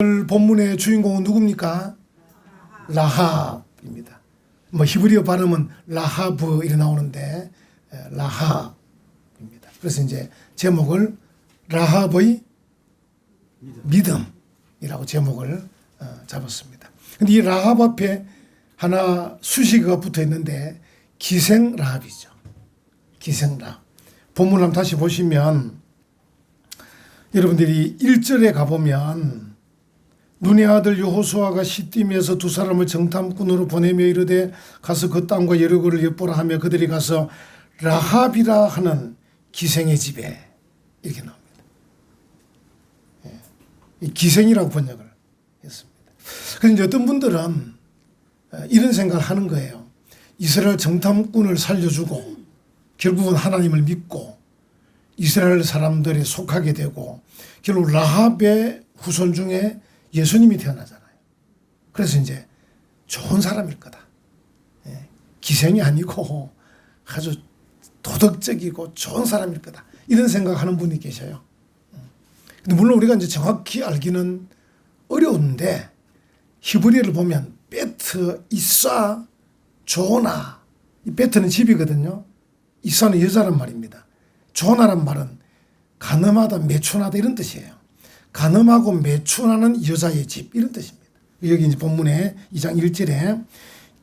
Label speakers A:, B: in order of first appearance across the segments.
A: 오늘 본문의 주인공은 누굽니까? 라합입니다. 히브리어 발음은 라하브 이렇게 나오는데 라합입니다. 그래서 이제 제목을 라합의 믿음이라고 제목을 잡았습니다. 근데 이 라합 앞에 하나 수식어가 붙어 있는데 기생 라합이죠. 기생 라합. 본문을 한번 다시 보시면 여러분들이 1절에 가보면 눈의 아들 여호수아가 시딤에서 두 사람을 정탐꾼으로 보내며 이르되 가서 그 땅과 여리고를 엿보라 하며 그들이 가서 라합이라 하는 기생의 집에 이렇게 나옵니다. 이 기생이라고 번역을 했습니다. 그런데 어떤 분들은 이런 생각을 하는 거예요. 이스라엘 정탐꾼을 살려주고 결국은 하나님을 믿고 이스라엘 사람들이 속하게 되고 결국 라합의 후손 중에 예수님이 태어나잖아요. 그래서 이제 좋은 사람일 거다. 기생이 아니고 아주 도덕적이고 좋은 사람일 거다. 이런 생각하는 분이 계셔요. 근데 물론 우리가 이제 정확히 알기는 어려운데 히브리어를 보면 베트, 이사, 조나. 이 베트는 집이거든요. 이사는 여자란 말입니다. 조나란 말은 가늠하다, 매춘하다 이런 뜻이에요. 가늠하고 매춘하는 여자의 집 이런 뜻입니다. 여기 이제 본문에 2장 1절에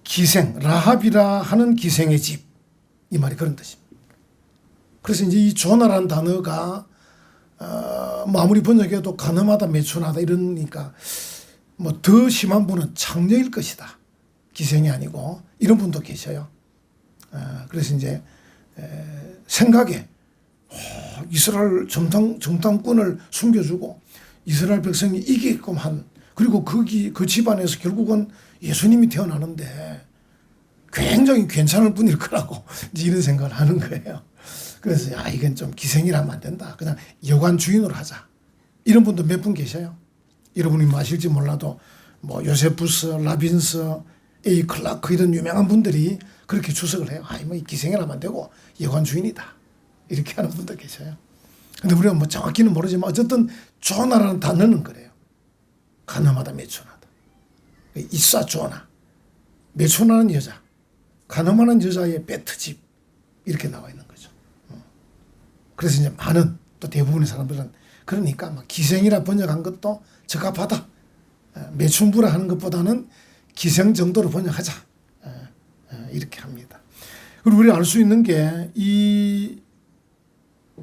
A: 기생 라합이라 하는 기생의 집 이 말이 그런 뜻입니다. 그래서 이제 이 조나라는 단어가 아무리 번역해도 가늠하다 매춘하다 이러니까 더 심한 분은 창녀일 것이다. 기생이 아니고 이런 분도 계셔요. 그래서 이제 생각에 이스라엘 정탐꾼을 숨겨주고 이스라엘 백성이 이기게끔 한 그리고 그 집안에서 결국은 예수님이 태어나는데 굉장히 괜찮은 분일 거라고 이런 생각을 하는 거예요. 그래서 이건 좀 기생이라면 안 된다. 그냥 여관 주인으로 하자. 이런 분도 몇 분 계셔요. 여러분이 아실지 몰라도 요세푸스, 라빈스, A. 클라크 이런 유명한 분들이 그렇게 주석을 해요. 이 기생이라면 안 되고 여관 주인이다. 이렇게 하는 분도 계셔요. 근데 우리가 정확히는 모르지만 어쨌든 조나라는 단어는 그래요. 가늠하다, 매춘하다. 이사 조나. 매춘하는 여자. 가늠하는 여자의 베트집. 이렇게 나와 있는 거죠. 그래서 이제 많은 또 대부분의 사람들은 그러니까 기생이라 번역한 것도 적합하다. 매춘부라 하는 것보다는 기생 정도로 번역하자. 이렇게 합니다. 그리고 우리가 알 수 있는 게 이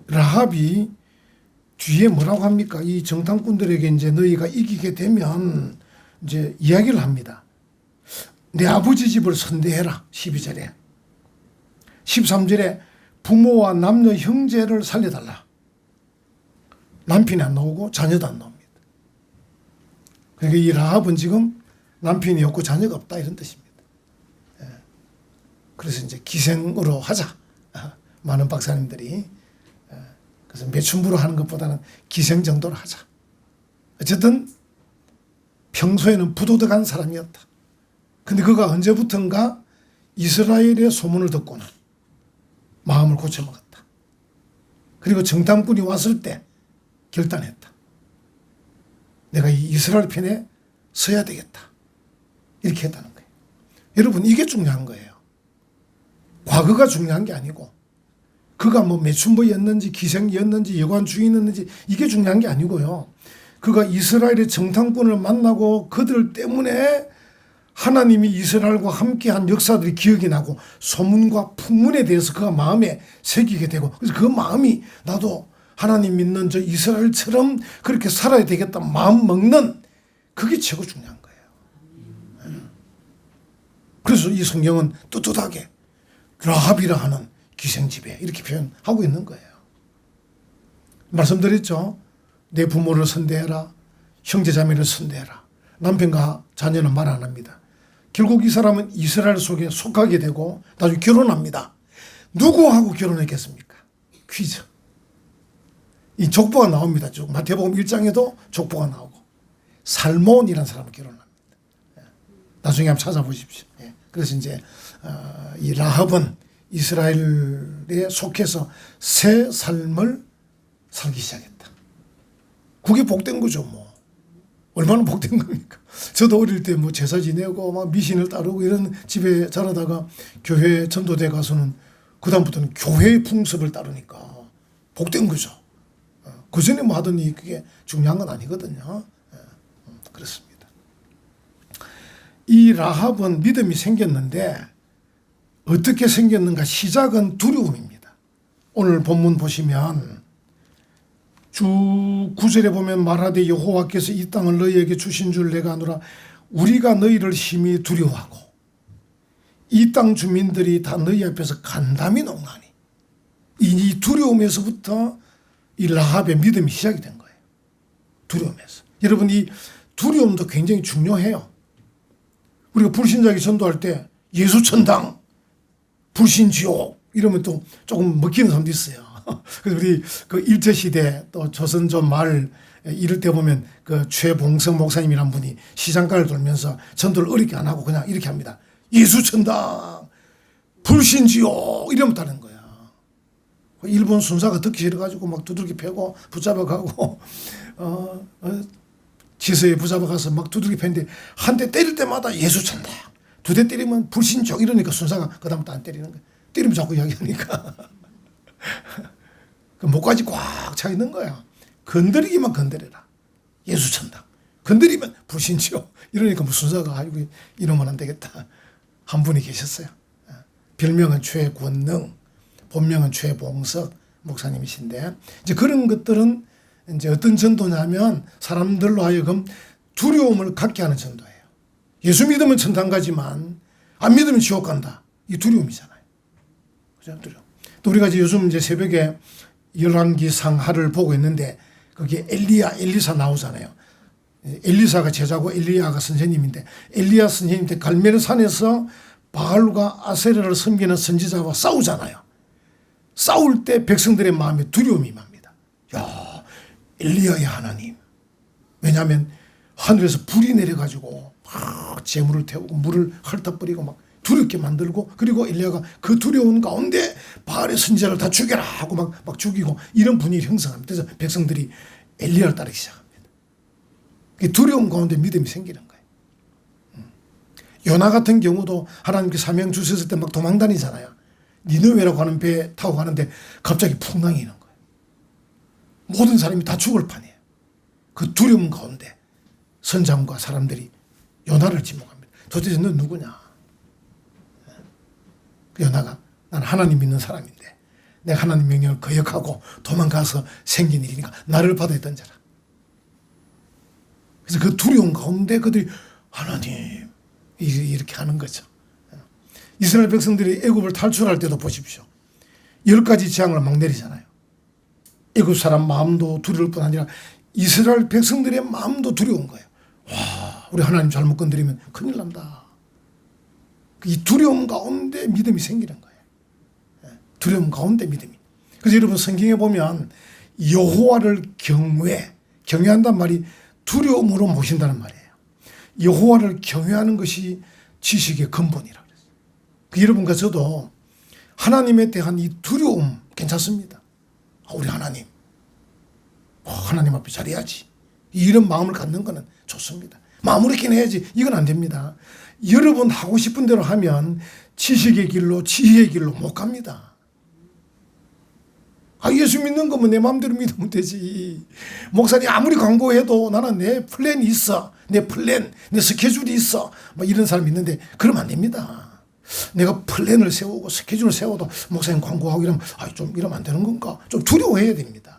A: 라합이 뒤에 뭐라고 합니까? 이 정탐꾼들에게 이제 너희가 이기게 되면 이제 이야기를 합니다. 내 아버지 집을 선대해라. 12절에. 13절에 부모와 남녀 형제를 살려달라. 남편이 안 나오고 자녀도 안 나옵니다. 그러니까 이 라합은 지금 남편이 없고 자녀가 없다 이런 뜻입니다. 그래서 이제 기생으로 하자. 많은 박사님들이. 그래서 매춘부로 하는 것보다는 기생 정도로 하자. 어쨌든 평소에는 부도덕한 사람이었다. 근데 그가 언제부턴가 이스라엘의 소문을 듣고는 마음을 고쳐먹었다. 그리고 정탐꾼이 왔을 때 결단했다. 내가 이 이스라엘 편에 서야 되겠다. 이렇게 했다는 거예요. 여러분 이게 중요한 거예요. 과거가 중요한 게 아니고 그가 매춘부였는지 기생이었는지 여관 주인이었는지 이게 중요한 게 아니고요. 그가 이스라엘의 정탐꾼을 만나고 그들 때문에 하나님이 이스라엘과 함께한 역사들이 기억이 나고 소문과 풍문에 대해서 그가 마음에 새기게 되고 그래서 그 마음이 나도 하나님 믿는 저 이스라엘처럼 그렇게 살아야 되겠다 마음 먹는 그게 최고 중요한 거예요. 그래서 이 성경은 떳떳하게 라합이라 하는 기생집에 이렇게 표현하고 있는 거예요. 말씀드렸죠. 내 부모를 선대해라. 형제자매를 선대해라. 남편과 자녀는 말 안 합니다. 결국 이 사람은 이스라엘 속에 속하게 되고 나중에 결혼합니다. 누구하고 결혼했겠습니까? 퀴즈. 이 족보가 나옵니다. 쭉 마태복음 1장에도 족보가 나오고 살몬이라는 사람을 결혼합니다. 나중에 한번 찾아보십시오. 그래서 이제 이 라합은 이스라엘에 속해서 새 삶을 살기 시작했다. 그게 복된 거죠, 얼마나 복된 겁니까? 저도 어릴 때 뭐 제사 지내고 막 미신을 따르고 이런 집에 자라다가 교회 전도대 가서는 그다음부터는 교회의 풍습을 따르니까 복된 거죠. 그 전에 뭐 하더니 그게 중요한 건 아니거든요. 그렇습니다. 이 라합은 믿음이 생겼는데 어떻게 생겼는가? 시작은 두려움입니다. 오늘 본문 보시면 주 9절에 보면 말하되 여호와께서 이 땅을 너희에게 주신 줄 내가 아노라. 우리가 너희를 심히 두려워하고 이 땅 주민들이 다 너희 앞에서 간담이 농하니. 이 두려움에서부터 이 라합의 믿음이 시작이 된 거예요. 두려움에서. 여러분, 이 두려움도 굉장히 중요해요. 우리가 불신자에게 전도할 때 예수천당, 불신지옥 이러면 또 조금 먹히는 사람도 있어요. 그래서 우리 그 일제시대 또 조선조 말 이럴 때 보면 그 최봉석 목사님이란 분이 시장가를 돌면서 전도를 어렵게 안 하고 그냥 이렇게 합니다. 예수천당, 불신지옥 이러면 다른 거야. 일본 순사가 듣기 싫어가지고 막 두들기 패고 붙잡아가고 지서에 붙잡아가서 막 두들기 패는데 한 대 때릴 때마다 예수천당, 두 대 때리면 불신지옥 이러니까 순사가 그다음부터 안 때리는 거야. 때리면 자꾸 이야기하니까. 그 목까지 꽉 차 있는 거야. 건드리기만 건드려라. 예수천당. 건드리면 불신지옥. 이러니까 무슨 사가 아이고 이러면 안 되겠다. 한 분이 계셨어요. 별명은 최권능, 본명은 최봉석 목사님이신데 이제 그런 것들은 이제 어떤 전도냐면 사람들로 하여금 두려움을 갖게 하는 전도예요. 예수 믿으면 천당 가지만 안 믿으면 지옥 간다. 이 두려움이잖아요. 그죠? 두려움. 또 우리가 이제 요즘 이제 새벽에 열왕기상 하를 보고 있는데 거기에 엘리사 나오잖아요. 엘리사가 제자고 엘리야가 선생님인데 엘리야 선생님 때 갈멜 산에서 바알과 아세라를 섬기는 선지자와 싸우잖아요. 싸울 때 백성들의 마음에 두려움이 임합니다. 야, 엘리야의 하나님. 왜냐하면 하늘에서 불이 내려가지고 막 재물을 태우고 물을 헐떡거리고 막 두렵게 만들고 그리고 엘리야가 그 두려운 가운데 바알의 선지자를 다 죽여라 하고 막 죽이고 이런 분위기를 형성합니다. 그래서 백성들이 엘리야를 따르기 시작합니다. 두려움 가운데 믿음이 생기는 거예요. 요나 같은 경우도 하나님께 사명 주셨을 때 막 도망 다니잖아요. 니느웨라고 하는 배에 타고 가는데 갑자기 풍랑이 있는 거예요. 모든 사람이 다 죽을 판이에요. 그 두려움 가운데 선장과 사람들이 요나를 지목합니다. 도대체 너 누구냐? 요나가 난 하나님 믿는 사람인데 내가 하나님 명령을 거역하고 도망가서 생긴 일이니까 나를 바다에 던져라. 그래서 그 두려움 가운데 그들이 하나님 이렇게 하는 거죠. 이스라엘 백성들이 애굽을 탈출할 때도 보십시오. 10가지 재앙을 막 내리잖아요. 애굽 사람 마음도 두려울 뿐 아니라 이스라엘 백성들의 마음도 두려운 거예요. 와, 우리 하나님 잘못 건드리면 큰일 난다. 이 두려움 가운데 믿음이 생기는 거예요. 두려움 가운데 믿음이. 그래서 여러분 성경에 보면 여호와를 경외한단 말이 두려움으로 모신다는 말이에요. 여호와를 경외하는 것이 지식의 근본이라 그랬어요. 여러분과 저도 하나님에 대한 이 두려움 괜찮습니다. 우리 하나님, 하나님 앞에 잘해야지. 이런 마음을 갖는 것은 좋습니다. 마무리긴 해야지. 이건 안 됩니다. 여러분 하고 싶은 대로 하면 지식의 길로 지혜의 길로 못 갑니다. 예수 믿는 거면 내 마음대로 믿으면 되지. 목사님 아무리 광고해도 나는 내 플랜이 있어. 내 플랜, 내 스케줄이 있어. 뭐 이런 사람이 있는데 그러면 안 됩니다. 내가 플랜을 세우고 스케줄을 세워도 목사님 광고하고 이러면 좀 이러면 안 되는 건가? 좀 두려워해야 됩니다.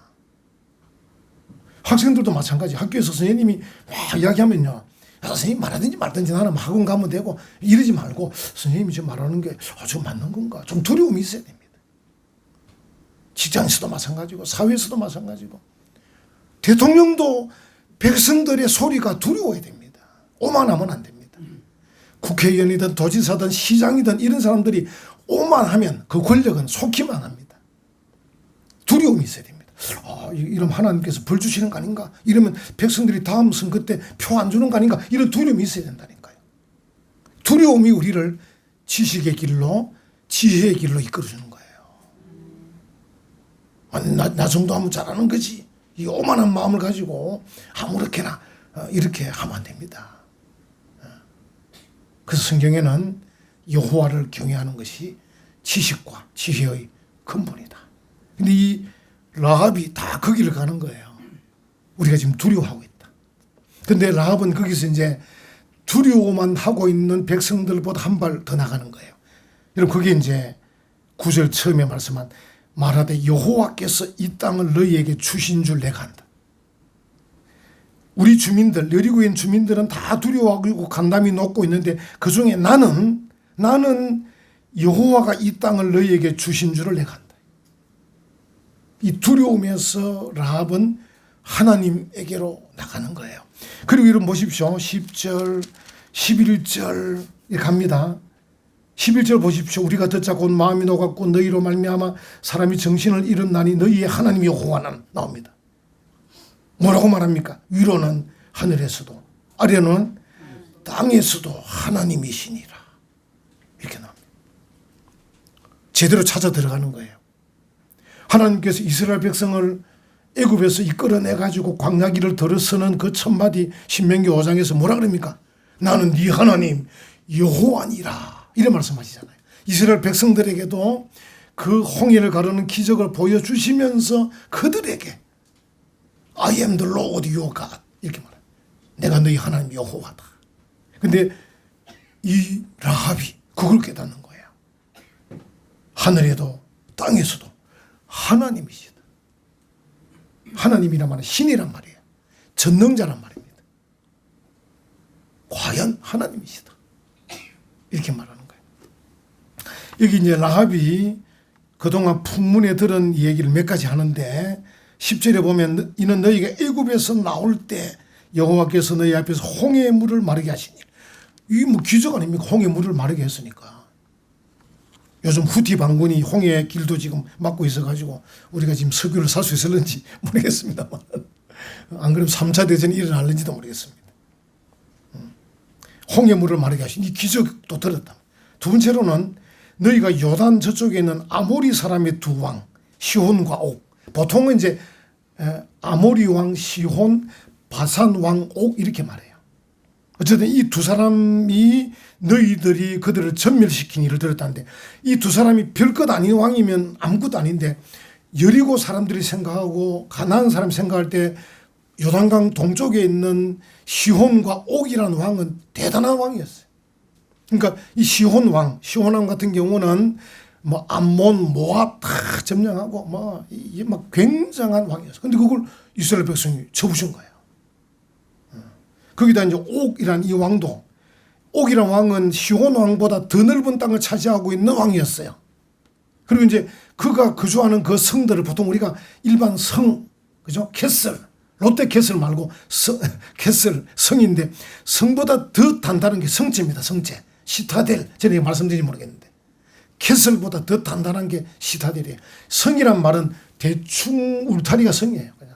A: 학생들도 마찬가지. 학교에서 선생님이 막 이야기하면요. 선생님 말하든지 말든지 나는 학원 가면 되고 이러지 말고 선생님이 지금 말하는 게 지금 맞는 건가? 좀 두려움이 있어야 됩니다. 직장에서도 마찬가지고 사회에서도 마찬가지고 대통령도 백성들의 소리가 두려워야 됩니다. 오만하면 안 됩니다. 국회의원이든 도지사든 시장이든 이런 사람들이 오만하면 그 권력은 속기만 합니다. 두려움이 있어야 됩니다. 이러면 하나님께서 벌 주시는 거 아닌가? 이러면 백성들이 다음 선거 때 표 안 주는 거 아닌가? 이런 두려움이 있어야 된다니까요. 두려움이 우리를 지식의 길로 지혜의 길로 이끌어주는 거예요. 나 정도 하면 잘하는 거지. 이 오만한 마음을 가지고 아무렇게나 이렇게 하면 안 됩니다. 그래서 성경에는 여호와를 경외하는 것이 지식과 지혜의 근본이다. 근데 이 라합이 다 거기를 가는 거예요. 우리가 지금 두려워하고 있다. 근데 라합은 거기서 이제 두려워만 하고 있는 백성들보다 한 발 더 나가는 거예요. 여러분, 그게 이제 9절 처음에 말씀한 말하되 여호와께서 이 땅을 너희에게 주신 줄 내가 안다. 우리 주민들, 여리고인 주민들은 다 두려워하고 간담이 놓고 있는데 그 중에 나는 여호와가 이 땅을 너희에게 주신 줄을 내가 안다. 이 두려움에서 라합은 하나님에게로 나가는 거예요. 그리고 이런 보십시오. 10절, 11절 이렇게 갑니다. 11절 보십시오. 우리가 듣자 곧 마음이 녹았고 너희로 말미암아 사람이 정신을 잃었나니 너희의 하나님 여호와는 나옵니다. 뭐라고 말합니까? 위로는 하늘에서도 아래는 땅에서도 하나님이시니라. 이렇게 나옵니다. 제대로 찾아 들어가는 거예요. 하나님께서 이스라엘 백성을 애굽에서 이끌어내 가지고 광야길을 들어서는 그 첫마디 신명기 5장에서 뭐라 그럽니까? 나는 네 하나님 여호와니라. 이래 말씀하시잖아요. 이스라엘 백성들에게도 그 홍해를 가르는 기적을 보여주시면서 그들에게 I am the Lord your God 이렇게 말해요. 내가 너희 하나님 여호와다. 근데 이 라합이 그걸 깨닫는 거예요. 하늘에도 땅에서도 하나님이시다. 하나님이란 말은 신이란 말이에요. 전능자란 말입니다. 과연 하나님이시다. 이렇게 말하는 거예요. 여기 이제 라합이 그동안 풍문에 들은 얘기를 몇 가지 하는데 10절에 보면 이는 너희가 애굽에서 나올 때 여호와께서 너희 앞에서 홍해의 물을 마르게 하시니 이게 뭐 기적 아닙니까? 홍해의 물을 마르게 했으니까. 요즘 후티 반군이 홍해 길도 지금 막고 있어가지고 우리가 지금 석유를 살 수 있을는지 모르겠습니다만 안 그러면 3차 대전이 일어날는지도 모르겠습니다. 홍해 물을 마르게 하신 이 기적도 들었다. 두 번째로는 너희가 요단 저쪽에 있는 아모리 사람의 두 왕 시혼과 옥, 보통은 이제 아모리 왕 시혼, 바산 왕 옥 이렇게 말해요. 어쨌든 이 두 사람이 너희들이 그들을 전멸시킨 일을 들었다는데 이 두 사람이 별것 아닌 왕이면 아무것도 아닌데 여리고 사람들이 생각하고 가나안 사람이 생각할 때 요단강 동쪽에 있는 시혼과 옥이라는 왕은 대단한 왕이었어요. 그러니까 이 시혼 왕 같은 경우는 뭐 암몬, 모압 다 점령하고 뭐 이게 막 굉장한 왕이었어요. 근데 그걸 이스라엘 백성이 쳐부신 거예요. 거기다 이제 옥이란 이 왕도 옥이란 왕은 시혼 왕보다 더 넓은 땅을 차지하고 있는 왕이었어요. 그리고 이제 그가 거주하는 그 성들을 보통 우리가 일반 성, 그죠? 캐슬, 롯데 캐슬 말고 캐슬 성인데 성보다 더 단단한 게 성체입니다. 성체. 시타델. 제가 말씀드리지 모르겠는데. 캐슬보다 더 단단한 게 시타델이에요. 성이란 말은 대충 울타리가 성이에요. 그냥.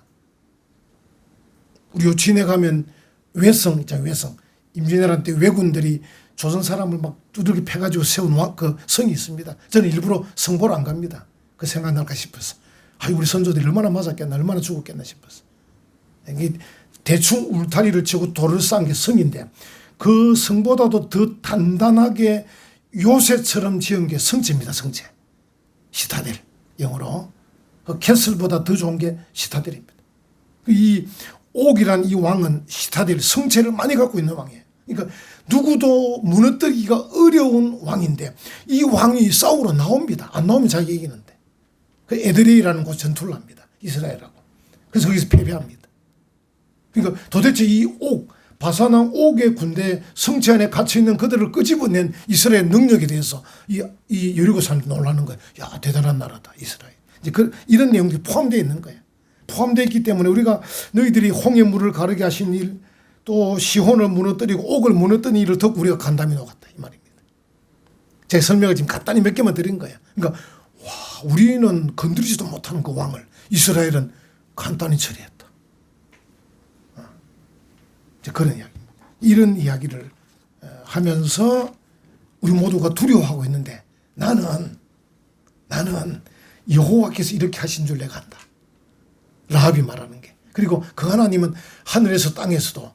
A: 우리 요친에 가면 외성 있잖아요. 외성. 임진왜란 때 왜군들이 조선 사람을 막 두들기 패가지고 세운 그 성이 있습니다. 저는 일부러 성 보러 안 갑니다. 그 생각날까 싶어서. 우리 선조들이 얼마나 맞았겠나, 얼마나 죽었겠나 싶어서. 대충 울타리를 치고 돌을 쌓은 게 성인데 그 성보다도 더 단단하게 요새처럼 지은 게 성체입니다. 성체. 시타델 영어로. 그 캐슬보다 더 좋은 게 시타델입니다. 이 옥이란 이 왕은 시타델 성체를 많이 갖고 있는 왕이에요. 그러니까 누구도 무너뜨리기가 어려운 왕인데 이 왕이 싸우러 나옵니다. 안 나오면 자기 이기는데. 그 에드레이라는 곳 전투를 합니다. 이스라엘하고. 그래서 거기서 패배합니다. 그러니까 도대체 이 옥, 바산왕 옥의 군대 성체 안에 갇혀있는 그들을 끄집어낸 이스라엘 능력에 대해서 이 여리고 사람들이 놀라는 거예요. 야, 대단한 나라다, 이스라엘. 이제 이런 내용들이 포함되어 있는 거예요. 포함되어 있기 때문에 우리가 너희들이 홍해 물을 가르게 하신 일, 또 시혼을 무너뜨리고 옥을 무너뜨린 일을 듣고 우리가 간담이 녹았다, 이 말입니다. 제 설명을 지금 간단히 몇 개만 드린 거예요. 그러니까 우리는 건드리지도 못하는 그 왕을 이스라엘은 간단히 처리했다. 그런 이야기입니다. 이런 이야기를 하면서 우리 모두가 두려워하고 있는데 나는 여호와께서 이렇게 하신 줄 내가 안다. 라합이 말하는 게. 그리고 그 하나님은 하늘에서 땅에서도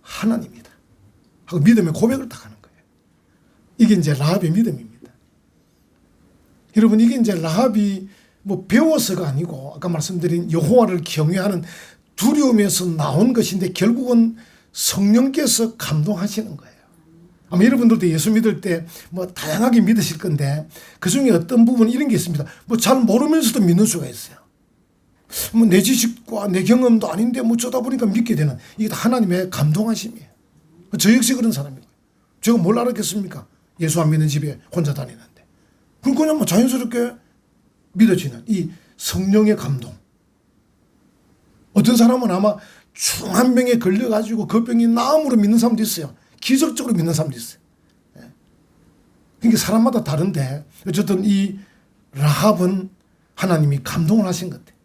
A: 하나님이다 하고 믿음의 고백을 딱 하는 거예요. 이게 이제 라합의 믿음입니다. 여러분, 이게 이제 라합이 뭐 배워서가 아니고 아까 말씀드린 여호와를 경외하는 두려움에서 나온 것인데 결국은 성령께서 감동하시는 거예요. 아마 여러분들도 예수 믿을 때 뭐 다양하게 믿으실 건데 그중에 어떤 부분 이런 게 있습니다. 뭐 잘 모르면서도 믿는 수가 있어요. 뭐 내 지식과 내 경험도 아닌데 뭐 저다 보니까 믿게 되는, 이게 다 하나님의 감동하심이에요. 저 역시 그런 사람이고, 제가 뭘 알았겠습니까? 예수 안 믿는 집에 혼자 다니는데. 그냥 뭐 자연스럽게 믿어지는 이 성령의 감동. 어떤 사람은 아마 중한 병에 걸려가지고 그 병이 나음으로 믿는 사람도 있어요. 기적적으로 믿는 사람도 있어요. 그러니까 사람마다 다른데 어쨌든 이 라합은 하나님이 감동을 하신 것 같아요.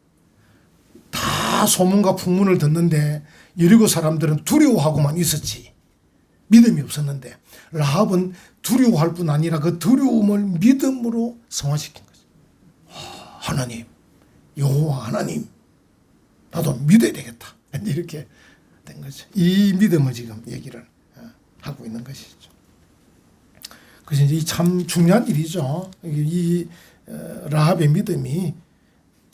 A: 다 소문과 풍문을 듣는데 여리고 사람들은 두려워하고만 있었지 믿음이 없었는데, 라합은 두려워할 뿐 아니라 그 두려움을 믿음으로 성화시킨 거죠. 하나님, 여호와 하나님, 나도 믿어야 되겠다. 이렇게 된 거죠. 이 믿음을 지금 얘기를 하고 있는 것이죠. 그래서 이제 참 중요한 일이죠. 이 라합의 믿음이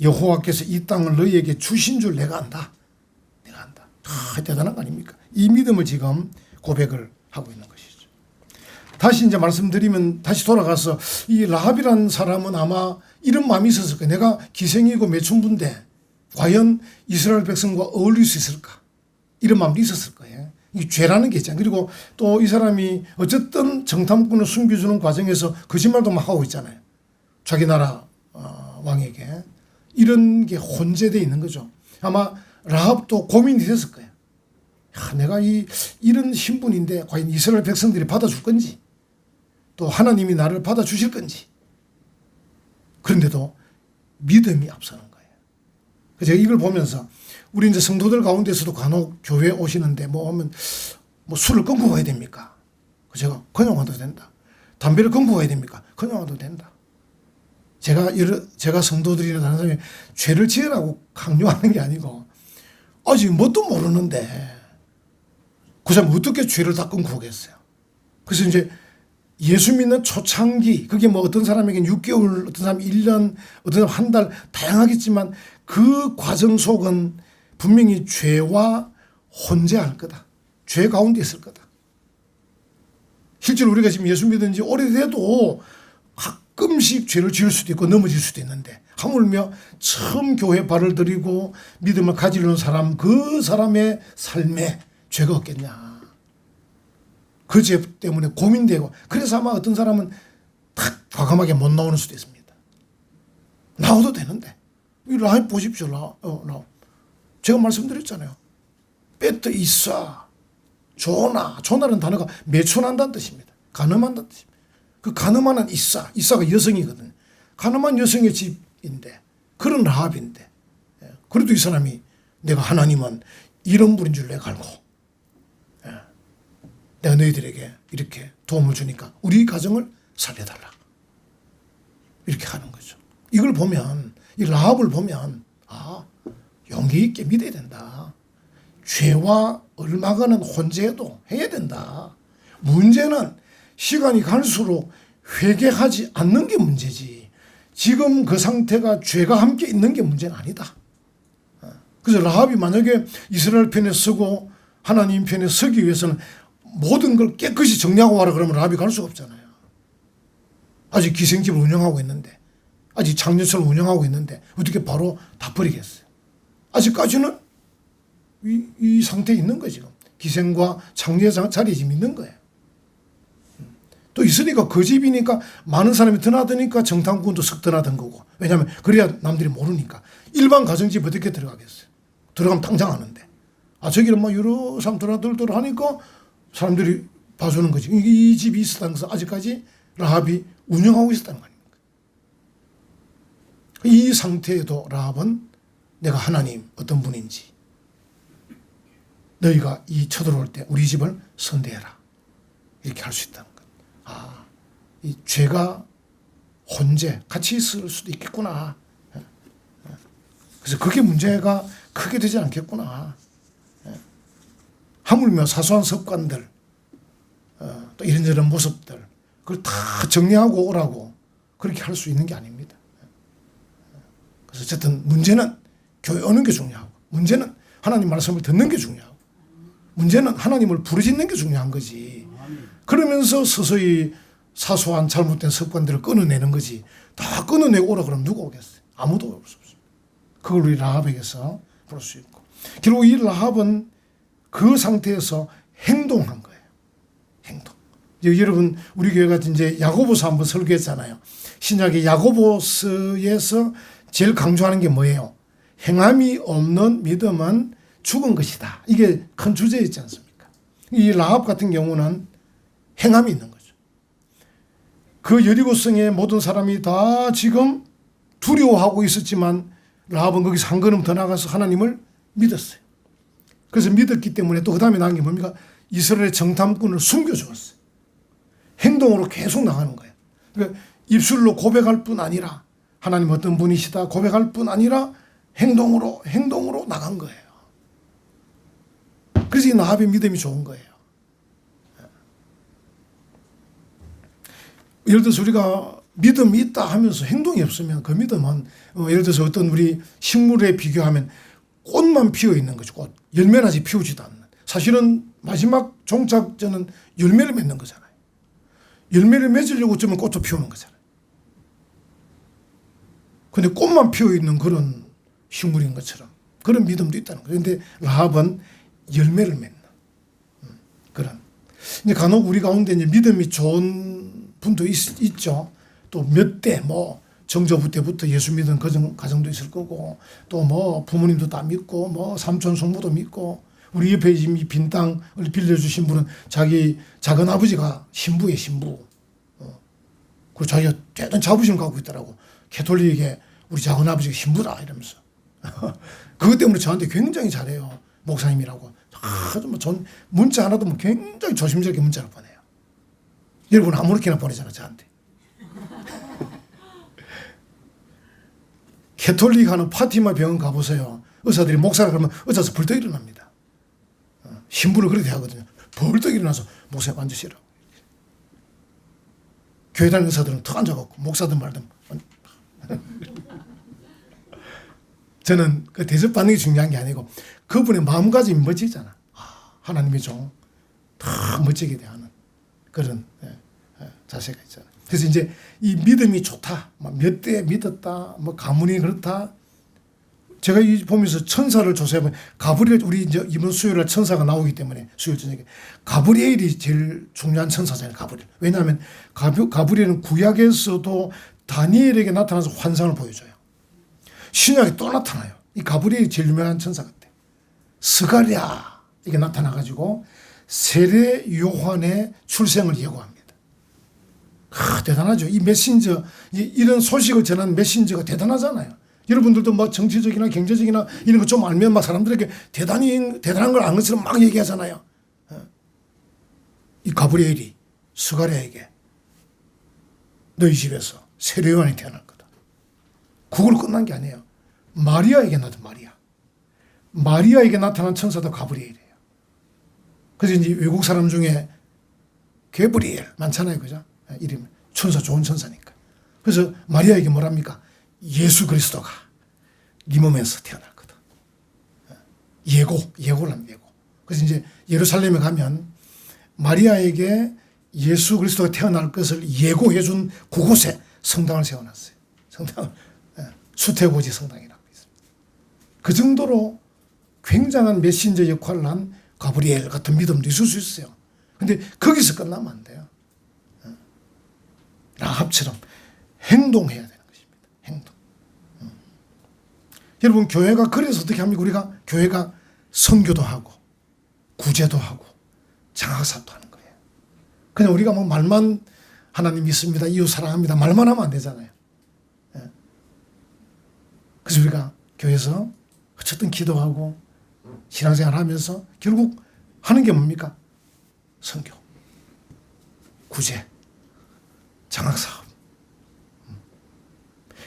A: 여호와께서 이 땅을 너희에게 주신 줄 내가 안다. 내가 안다. 대단한 거 아닙니까? 이 믿음을 지금 고백을 하고 있는 것이죠. 다시 이제 말씀드리면, 다시 돌아가서 이 라합이라는 사람은 아마 이런 마음이 있었을 거예요. 내가 기생이고 매춘부인데 과연 이스라엘 백성과 어울릴 수 있을까? 이런 마음이 있었을 거예요. 이 죄라는 게 있잖아요. 그리고 또 이 사람이 어쨌든 정탐꾼을 숨겨주는 과정에서 거짓말도 막 하고 있잖아요. 자기 나라 왕에게. 이런 게 혼재되어 있는 거죠. 아마 라합도 고민이 됐을 거예요. 내가 이런 신분인데 과연 이스라엘 백성들이 받아줄 건지, 또 하나님이 나를 받아주실 건지. 그런데도 믿음이 앞서는 거예요. 그래서 제가 이걸 보면서 우리 이제 성도들 가운데서도 간혹 교회 오시는데 뭐 오면 뭐 술을 끊고 가야 됩니까? 제가 그냥 와도 된다. 담배를 끊고 가야 됩니까? 그냥 와도 된다. 제가 성도들이나 다른 사람이 죄를 지으라고 강요하는 게 아니고, 아직 뭣도 모르는데 그 사람 어떻게 죄를 다 끊고 오겠어요? 그래서 이제 예수 믿는 초창기, 그게 뭐 어떤 사람에게는 6개월, 어떤 사람 1년, 어떤 사람 한 달, 다양하겠지만 그 과정 속은 분명히 죄와 혼재할 거다. 죄 가운데 있을 거다. 실제로 우리가 지금 예수 믿은 지 오래돼도 가끔씩 죄를 지을 수도 있고 넘어질 수도 있는데, 하물며 처음 교회 발을 들이고 믿음을 가지려는 사람, 그 사람의 삶에 죄가 없겠냐. 그 죄 때문에 고민되고, 그래서 아마 어떤 사람은 탁 과감하게 못 나오는 수도 있습니다. 나와도 되는데. 이 라합 보십시오. 라합. 제가 말씀드렸잖아요. 베트 이사, 조나라는 단어가 매춘한다는 뜻입니다. 가늠한다는 뜻입니다. 그 가늠하는 이사가 여성이거든요. 가늠한 여성의 집인데, 그런 라합인데, 그래도 이 사람이 내가 하나님은 이런 분인 줄 내가 알고, 내가 너희들에게 이렇게 도움을 주니까 우리 가정을 살려달라. 이렇게 하는 거죠. 이걸 보면, 이 라합을 보면, 용기 있게 믿어야 된다. 죄와 얼마가는 혼재도 해야 된다. 문제는 시간이 갈수록 회개하지 않는 게 문제지, 지금 그 상태가 죄가 함께 있는 게 문제는 아니다. 그래서 라합이 만약에 이스라엘 편에 서고 하나님 편에 서기 위해서는 모든 걸 깨끗이 정리하고 와라 그러면 라합이 갈 수가 없잖아요. 아직 기생집을 운영하고 있는데, 아직 장례소를 운영하고 있는데 어떻게 바로 다 버리겠어요? 아직까지는 이 상태에 있는 거예요. 지금 기생과 장례 자리에 지금 있는 거예요. 또 있으니까 그 집이니까 많은 사람이 드나드니까 정탐꾼도 석 드나든 거고, 왜냐하면 그래야 남들이 모르니까. 일반 가정집 어떻게 들어가겠어요? 들어가면 당장 아는데, 저기는 막 여러 사람 드나들들 하니까 사람들이 봐주는 거지. 이 집이 있었다는 것은 아직까지 라합이 운영하고 있었다는 거 아닙니까? 이 상태에도 라합은 내가 하나님 어떤 분인지, 너희가 이 쳐들어올 때 우리 집을 선대해라, 이렇게 할 수 있다는 것. 이 죄가 혼재 같이 있을 수도 있겠구나. 그래서 그게 문제가 크게 되지 않겠구나. 하물며 사소한 습관들, 또 이런저런 모습들, 그걸 다 정리하고 오라고 그렇게 할 수 있는 게 아닙니다. 그래서 어쨌든 문제는 교회 오는 게 중요하고, 문제는 하나님 말씀을 듣는 게 중요하고, 문제는 하나님을 부르짖는 게 중요한 거지. 그러면서 서서히 사소한 잘못된 습관들을 끊어내는 거지. 다 끊어내고 오라 그러면 누가 오겠어요? 아무도 올 수 없습니다. 그걸 우리 라합에게서 볼 수 있고, 결국 이 라합은 그 상태에서 행동한 거예요. 행동. 여러분, 우리 교회가 이제 야고보서 한번 설교했잖아요. 신약의 야고보서에서 제일 강조하는 게 뭐예요? 행함이 없는 믿음은 죽은 것이다. 이게 큰 주제였지 않습니까? 이 라합 같은 경우는 행함이 있는 거죠. 그 여리고성의 모든 사람이 다 지금 두려워하고 있었지만 라합은 거기서 한 걸음 더 나가서 하나님을 믿었어요. 그래서 믿었기 때문에 또 그 다음에 나온 게 뭡니까? 이스라엘의 정탐꾼을 숨겨주었어요. 행동으로 계속 나가는 거예요. 그러니까 입술로 고백할 뿐 아니라 하나님 어떤 분이시다 고백할 뿐 아니라 행동으로 나간 거예요. 그래서 이 라합의 믿음이 좋은 거예요. 예를 들어서 우리가 믿음이 있다 하면서 행동이 없으면 그 믿음은 예를 들어서 어떤 우리 식물에 비교하면 꽃만 피어 있는 거죠. 꽃. 열매는 아직 피우지도 않는. 사실은 마지막 종착점은 열매를 맺는 거잖아요. 열매를 맺으려고 어쩌면 꽃도 피우는 거잖아요. 근데 꽃만 피어 있는 그런 식물인 것처럼 그런 믿음도 있다는 거예요. 그런데 라합은 열매를 맺는 그런. 이제 간혹 우리 가운데 이제 믿음이 좋은 분도 있죠. 또 몇 대 정조부 때부터 예수 믿은 가정도 있을 거고, 또 부모님도 다 믿고, 삼촌, 숙모도 믿고, 우리 옆에 이미 빈 땅을 빌려주신 분은 자기 작은 아버지가 신부예요, 신부. 그리고 자기가 대단한 자부심을 갖고 있더라고. 캐톨릭에 우리 작은 아버지가 신부다, 이러면서. 그것 때문에 저한테 굉장히 잘해요. 목사님이라고. 아주 전 문자 하나도 굉장히 조심스럽게 문자를 보내요. 여러분 아무렇게나 보내잖아, 저한테. 캐톨릭 하는 파티마 병원 가보세요. 의사들이 목사라 그러면 의사서 벌떡 일어납니다. 신부를 그렇게 하거든요. 벌떡 일어나서 목사님 앉으시라고. 교회 다니는 의사들은 턱 앉아갖고 목사든 말든. 저는 그 대접 반응이 중요한 게 아니고 그분의 마음가짐이 멋지잖아. 하나님의 종, 다 멋지게 대하는 그런 자세가 있잖아요. 그래서 이제 이 믿음이 좋다, 몇 대 믿었다, 가문이 그렇다. 제가 이 보면서 천사를 조사해보면 가브리엘, 우리 이제 이번 수요일에 천사가 나오기 때문에 수요일 저녁에 가브리엘이 제일 중요한 천사잖아요. 가브리엘. 왜냐하면 가브리엘은 구약에서도 다니엘에게 나타나서 환상을 보여줘요. 신약에 또 나타나요. 이 가브리엘이 제일 유명한 천사 같아요. 스가랴 이게 나타나가지고 세례 요한의 출생을 예고합니다. 대단하죠. 이 메신저, 이런 소식을 전하는 메신저가 대단하잖아요. 여러분들도 정치적이나 경제적이나 이런 거 좀 알면 사람들에게 대단한 걸 아는 것처럼 막 얘기하잖아요. 이 가브리엘이 스가랴에게 너희 집에서 세례 요한이 태어날 거다. 그걸로 끝난 게 아니에요. 마리아에게 마리아에게 나타난 천사도 가브리엘이에요. 그래서 이제 외국 사람 중에 게브리엘 많잖아요. 그죠? 이름 천사, 좋은 천사니까. 그래서 마리아에게 뭐랍니까? 예수 그리스도가 네 몸에서 태어날 거다. 예고를 합니다. 예고. 그래서 이제 예루살렘에 가면 마리아에게 예수 그리스도가 태어날 것을 예고해 준 그곳에 성당을 세워놨어요. 성당을 수태고지 성당이라고 있습니다. 그 정도로 굉장한 메신저 역할을 한 가브리엘 같은 믿음도 있을 수 있어요. 근데 거기서 끝나면 안 돼요. 라합처럼 행동해야 되는 것입니다. 행동. 여러분 교회가 그래서 어떻게 합니까? 우리가 교회가 선교도 하고 구제도 하고 장학사도 하는 거예요. 그냥 우리가 말만 하나님 믿습니다, 이웃 사랑합니다 말만 하면 안 되잖아요. 그래서 우리가 교회에서 어쨌든 기도하고 신앙생활 하면서 결국 하는 게 뭡니까? 선교, 구제, 장학사업.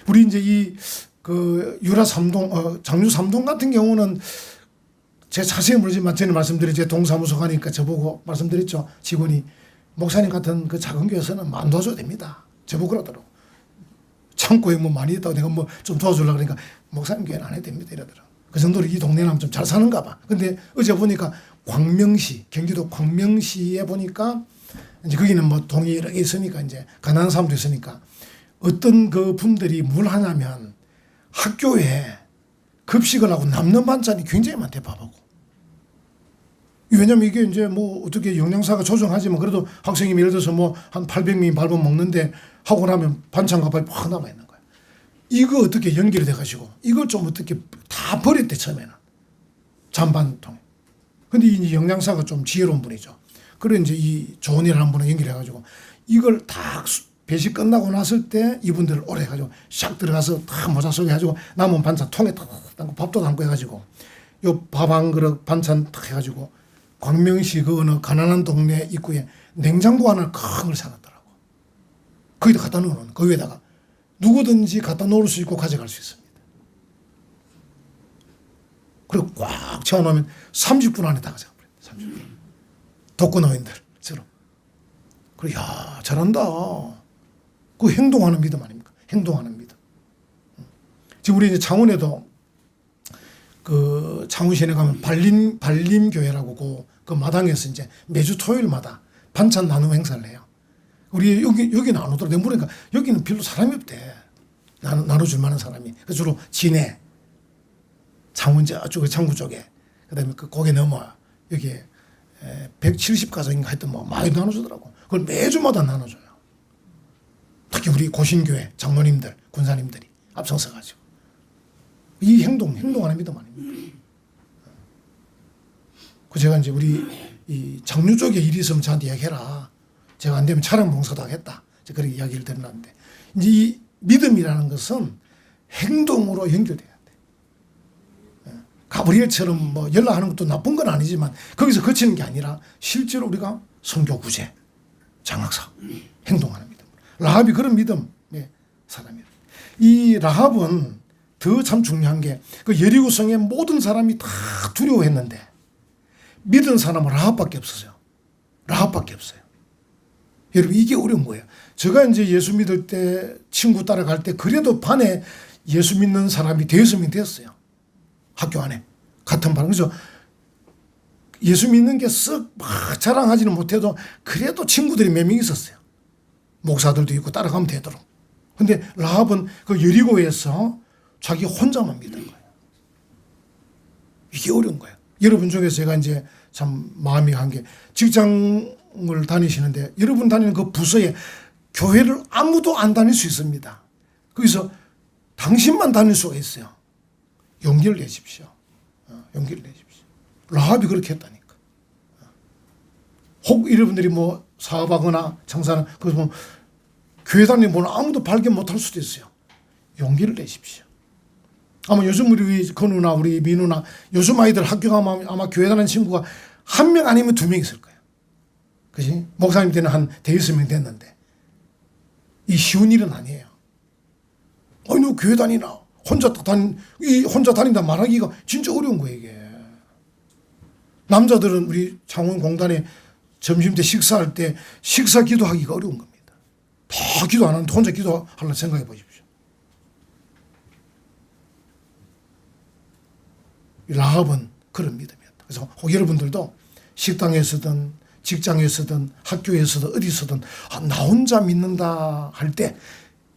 A: 우리 이제 유라 3동, 장류 3동 같은 경우는 제가 자세히 모르지만 전에 말씀드린 제 동사무소 가니까 저보고 말씀드렸죠. 직원이 목사님 같은 그 작은 교회에서는 안 도와줘도 됩니다. 저보고 그러더라고. 창고에 뭐 많이 있다고 내가 뭐 좀 도와주려고 그러니까 목사님 교회는 안 해도 됩니다 이러더라고. 그 정도로 이 동네는 좀 잘 사는가 봐. 근데 어제 보니까 광명시, 경기도 광명시에 보니까 이제 거기는 뭐 동이 여러 개 있으니까 이제 가난한 사람도 있으니까 어떤 그 분들이 뭘 하냐면 학교에 급식을 하고 남는 반찬이 굉장히 많대, 밥하고. 왜냐면 이게 이제 뭐 어떻게 영양사가 조정하지만 그래도 학생이 예를 들어서 뭐 한 800명이 밥을 먹는데 하고 나면 반찬과 밥이 확 남아있는 거야. 이거 어떻게 연결이 돼가지고 이걸 좀 어떻게 다 버렸대, 처음에는. 잔반통에. 근데 이 영양사가 좀 지혜로운 분이죠. 그래 이제 이 좋은 일을 한 분을 연결해가지고 이걸 다 배식 끝나고 났을 때 이분들을 오래 해가지고 샥 들어가서 다 모자 속에 해가지고 남은 반찬 통에 딱 담고 밥도 담고 해가지고 요 밥 한 그릇 반찬 딱 해가지고 광명시 그 어느 가난한 동네 입구에 냉장고 하나 큰 걸 사놨더라고. 거기다 갖다 놓는, 그 위에다가 누구든지 갖다 놓을 수 있고 가져갈 수 있습니다. 그리고 꽉 채워놓으면 30분 안에 다 가져가 버려요. 30분. 독거노인들처럼. 그래, 야, 잘한다. 그 행동하는 믿음 아닙니까? 행동하는 믿음. 지금 우리 이제 창원에도 그 창원시에 가면 발림교회라고 그 마당에서 이제 매주 토요일마다 반찬 나눔 행사를 해요. 우리 여기는 안 오더라고. 내가 물으니까 여기는 별로 사람이 없대. 나눠줄 만한 사람이. 주로 진해, 창원 저쪽에 창구 쪽에. 그다음에 그 고개 넘어 여기에 170가정인가 하여튼 뭐 많이 나눠주더라고. 그걸 매주마다 나눠줘요. 특히 우리 고신교회 장로님들, 군사님들이 앞장서가지고. 이 행동하는 믿음 아닙니까? 그 제가 이제 우리 이 장류 쪽에 일이 있으면 저한테 이야기해라. 제가 안 되면 차량 봉사도 하겠다. 제가 그렇게 이야기를 드렸는데, 이제 이 믿음이라는 것은 행동으로 연결돼야 돼. 가브리엘처럼 뭐 연락하는 것도 나쁜 건 아니지만 거기서 그치는 게 아니라 실제로 우리가 선교 구제, 장학사, 행동하는 믿음. 라합이 그런 믿음의 사람이에요. 이 라합은 더 참 중요한 게 그 여리고 성의 모든 사람이 다 두려워했는데 믿은 사람은 라합밖에 없었어요. 라합밖에 없어요. 여러분, 이게 어려운 거예요. 제가 이제 예수 믿을 때 친구 따라갈 때 그래도 반에 예수 믿는 사람이 대여섯 명 됐어요. 학교 안에 같은 반. 그래서 예수 믿는 게 썩 막 자랑하지는 못해도 그래도 친구들이 몇 명 있었어요. 목사들도 있고 따라가면 되도록. 근데 라합은 그 여리고에서 자기 혼자만 믿은 거예요. 이게 어려운 거예요. 여러분 중에서 제가 이제 참 마음이 간 게 직장을 다니시는데 여러분 다니는 그 부서에 교회를 아무도 안 다닐 수 있습니다. 거기서 당신만 다닐 수가 있어요. 용기를 내십시오. 용기를 내십시오. 라합이 그렇게 했다니까. 혹 여러분들이 뭐 사업하거나 장사는 그래서 뭐 교회 다니면 아무도 발견 못할 수도 있어요. 용기를 내십시오. 아마 요즘 우리 건우나 우리 민우나 요즘 아이들 학교 가면 아마 교회 다니는 친구가 한 명 아니면 두 명 있을 거예요. 그지? 목사님 때는 한 대여섯 명 됐는데 이 쉬운 일은 아니에요. 아니 너 교회 다니나? 혼자 다닌다 말하기가 진짜 어려운 거예요 이게. 남자들은 우리 창원공단에 점심 때 식사할 때 식사 기도하기가 어려운 겁니다. 다 기도 안 하는데 혼자 기도하려고 생각해 보십시오. 라합은 그런 믿음이었다. 그래서 혹 여러분들도 식당에서든 직장에서든 학교에서든 어디서든 나 혼자 믿는다 할 때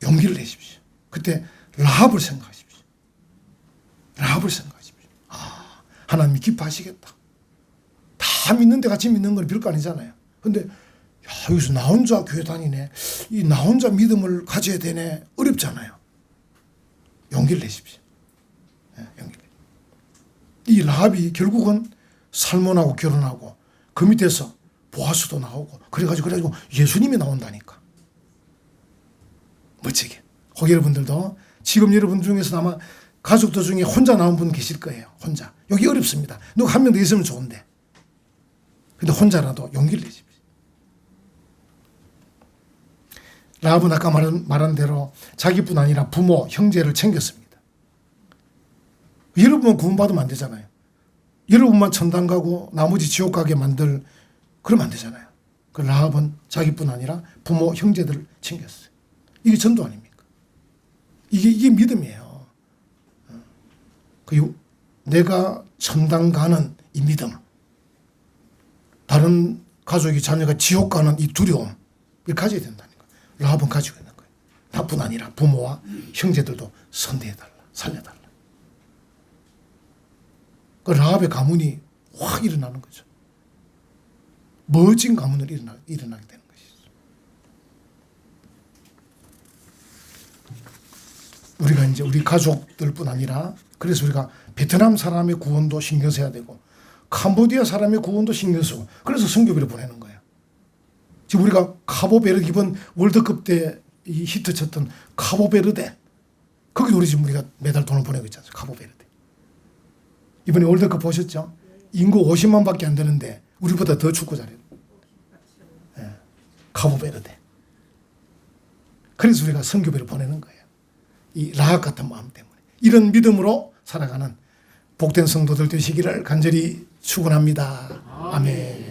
A: 용기를 내십시오. 그때 라합을 생각하십시오. 라합을 생각하십시오. 하나님이 기뻐하시겠다. 다 믿는데 같이 믿는 건 별거 아니잖아요. 근데 여기서 나 혼자 교회 다니네. 이 나 혼자 믿음을 가져야 되네. 어렵잖아요. 용기를 내십시오. 용기를. 이 라합이 결국은 살몬하고 결혼하고 그 밑에서 보아스도 나오고 그래가지고 예수님이 나온다니까. 멋지게. 혹 여러분들도 지금 여러분 중에서 아마 가족들 중에 혼자 나온 분 계실 거예요. 혼자. 여기 어렵습니다. 누가 한 명 더 있으면 좋은데. 근데 혼자라도 용기를 내십시오. 라합은 아까 말한 대로 자기뿐 아니라 부모, 형제를 챙겼습니다. 여러분은 구원받으면 안 되잖아요. 여러분만 천당 가고 나머지 지옥 가게 만들 그러면 안 되잖아요. 그 라합은 자기뿐 아니라 부모, 형제들을 챙겼어요. 이게 전도 아닙니까? 이게 믿음이에요. 그 내가 천당 가는 이 믿음, 다른 가족이 자녀가 지옥 가는 이 두려움, 이걸 가져야 된다니까. 라합은 가지고 있는 거예요. 나뿐 아니라 부모와 형제들도 선대해달라, 살려달라. 그 라합의 가문이 확 일어나는 거죠. 멋진 가문을 일어나게 되는 것이죠. 우리가 이제 우리 가족들뿐 아니라 그래서 우리가 베트남 사람의 구원도 신경 써야 되고 캄보디아 사람의 구원도 신경 쓰고 그래서 선교비를 보내는 거예요. 지금 우리가 카보베르데 이번 월드컵 때 이 히트 쳤던 카보베르데 거기 우리 지금 우리가 매달 돈을 보내고 있잖아요. 카보베르데. 이번에 월드컵 보셨죠? 인구 50만 밖에 안 되는데 우리보다 더 축구 잘해요. 네. 카보베르데. 그래서 우리가 선교비를 보내는 거예요. 이 라합 같은 마음 때문에. 이런 믿음으로 살아가는 복된 성도들 되시기를 간절히 축원합니다. 아멘.